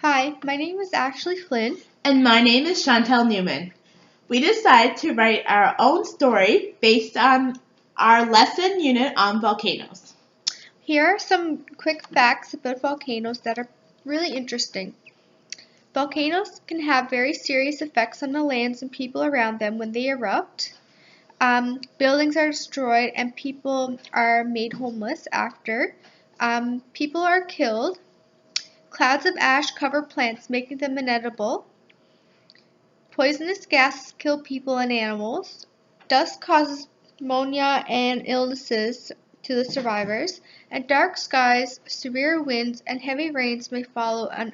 Hi, my name is Ashley Flynn. And my name is Chantel Newman. We decided to write our own story based on our lesson unit on volcanoes. Here are some quick facts about volcanoes that are really interesting. Volcanoes can have very serious effects on the lands and people around them when they erupt. Buildings are destroyed and people are made homeless after. People are killed. Clouds of ash cover plants, making them inedible. Poisonous gases kill people and animals. Dust causes pneumonia and illnesses to the survivors, and dark skies, severe winds, and heavy rains may follow an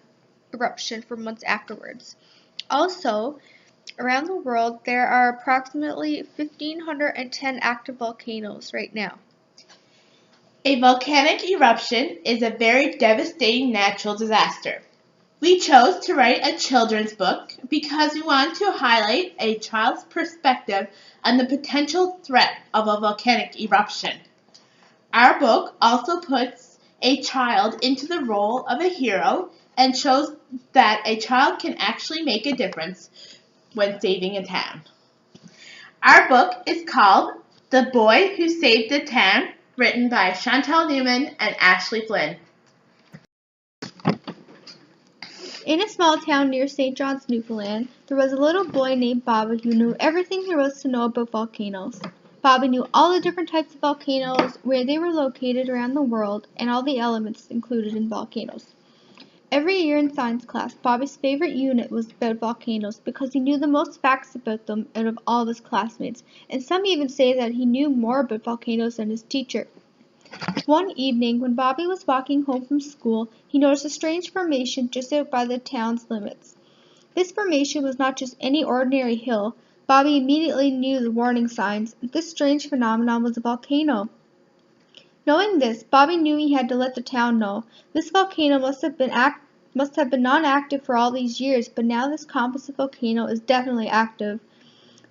eruption for months afterwards. Also, around the world, there are approximately 1,510 active volcanoes right now. A volcanic eruption is a very devastating natural disaster. We chose to write a children's book because we wanted to highlight a child's perspective on the potential threat of a volcanic eruption. Our book also puts a child into the role of a hero and shows that a child can actually make a difference when saving a town. Our book is called The Boy Who Saved the Town, written by Chantel Newman and Ashley Flynn. In a small town near St. John's, Newfoundland, there was a little boy named Bobby who knew everything there was to know about volcanoes. Bobby knew all the different types of volcanoes, where they were located around the world, and all the elements included in volcanoes. Every year in science class, Bobby's favorite unit was about volcanoes because he knew the most facts about them out of all of his classmates, and some even say that he knew more about volcanoes than his teacher. One evening, when Bobby was walking home from school, he noticed a strange formation just out by the town's limits. This formation was not just any ordinary hill. Bobby immediately knew the warning signs. This strange phenomenon was a volcano. Knowing this, Bobby knew he had to let the town know. This volcano must have been non-active for all these years, but now this composite volcano is definitely active.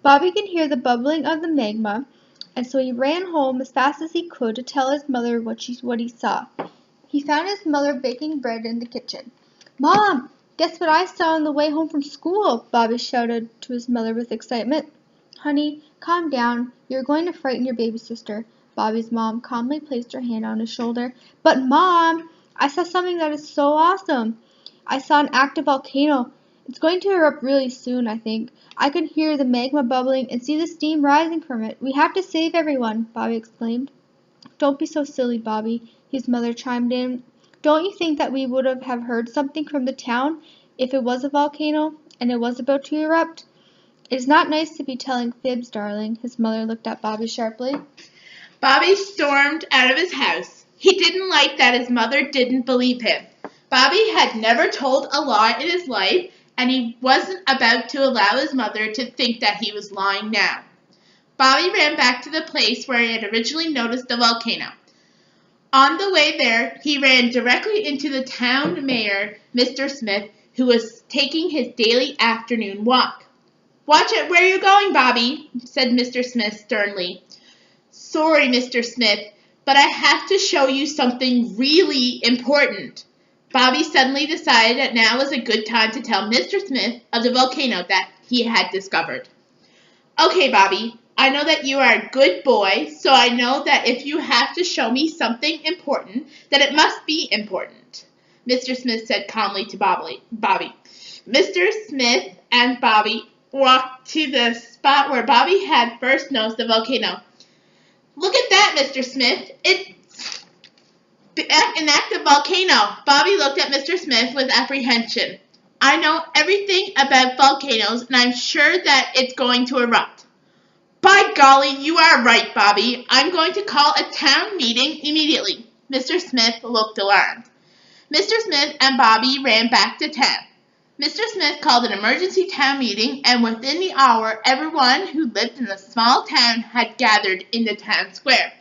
Bobby could hear the bubbling of the magma, and so he ran home as fast as he could to tell his mother what he saw. He found his mother baking bread in the kitchen. "Mom, guess what I saw on the way home from school?" Bobby shouted to his mother with excitement. "Honey, calm down. You're going to frighten your baby sister." Bobby's mom calmly placed her hand on his shoulder. "But Mom, I saw something that is so awesome. I saw an active volcano. It's going to erupt really soon, I think. I can hear the magma bubbling and see the steam rising from it. We have to save everyone," Bobby exclaimed. "Don't be so silly, Bobby," his mother chimed in. "Don't you think that we would have heard something from the town if it was a volcano and it was about to erupt?" "It is not nice to be telling fibs, darling." His mother looked at Bobby sharply. Bobby stormed out of his house. He didn't like that his mother didn't believe him. Bobby had never told a lie in his life, and he wasn't about to allow his mother to think that he was lying now. Bobby ran back to the place where he had originally noticed the volcano. On the way there, he ran directly into the town mayor, Mr. Smith, who was taking his daily afternoon walk. "Watch it where you're going, Bobby," said Mr. Smith sternly. "Sorry, Mr. Smith, but I have to show you something really important." Bobby suddenly decided that now was a good time to tell Mr. Smith of the volcano that he had discovered. "Okay, Bobby, I know that you are a good boy, so I know that if you have to show me something important, that it must be important," Mr. Smith said calmly to Bobby. Mr. Smith and Bobby walked to the spot where Bobby had first noticed the volcano. "Look at that, Mr. Smith. It's an active volcano." Bobby looked at Mr. Smith with apprehension. "I know everything about volcanoes, and I'm sure that it's going to erupt." "By golly, you are right, Bobby. I'm going to call a town meeting immediately." Mr. Smith looked alarmed. Mr. Smith and Bobby ran back to town. Mr. Smith called an emergency town meeting, and within the hour, everyone who lived in the small town had gathered in the town square.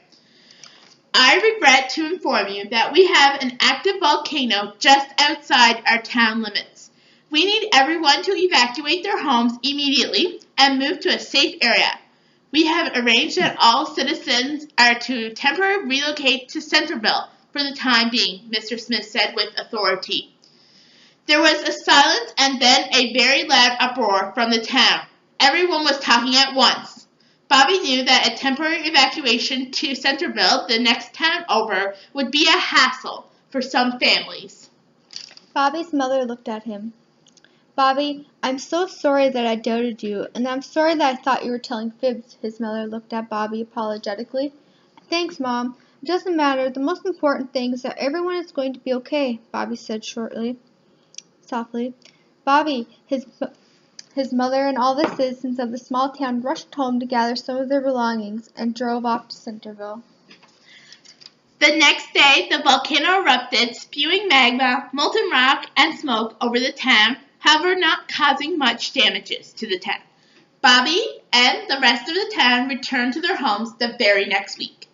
"I regret to inform you that we have an active volcano just outside our town limits. We need everyone to evacuate their homes immediately and move to a safe area. We have arranged that all citizens are to temporarily relocate to Centerville for the time being," Mr. Smith said with authority. There was a silence and then a very loud uproar from the town. Everyone was talking at once. Bobby knew that a temporary evacuation to Centerville, the next town over, would be a hassle for some families. Bobby's mother looked at him. Bobby, I'm so sorry that I doubted you, and I'm sorry that I thought you were telling fibs. His mother looked at Bobby apologetically. Thanks, Mom. It doesn't matter. The most important thing is that everyone is going to be okay, Bobby said softly. Bobby, his mother and all the citizens of the small town rushed home to gather some of their belongings and drove off to Centerville. The next day, the volcano erupted, spewing magma, molten rock, and smoke over the town, however not causing much damages to the town. Bobby and the rest of the town returned to their homes the very next week.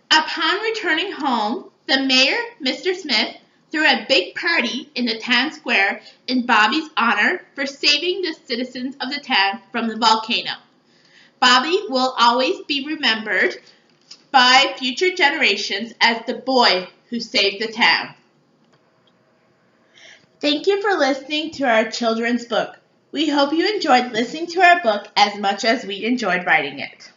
Upon returning home, the mayor, Mr. Smith, threw a big party in the town square in Bobby's honor for saving the citizens of the town from the volcano. Bobby will always be remembered by future generations as the boy who saved the town. Thank you for listening to our children's book. We hope you enjoyed listening to our book as much as we enjoyed writing it.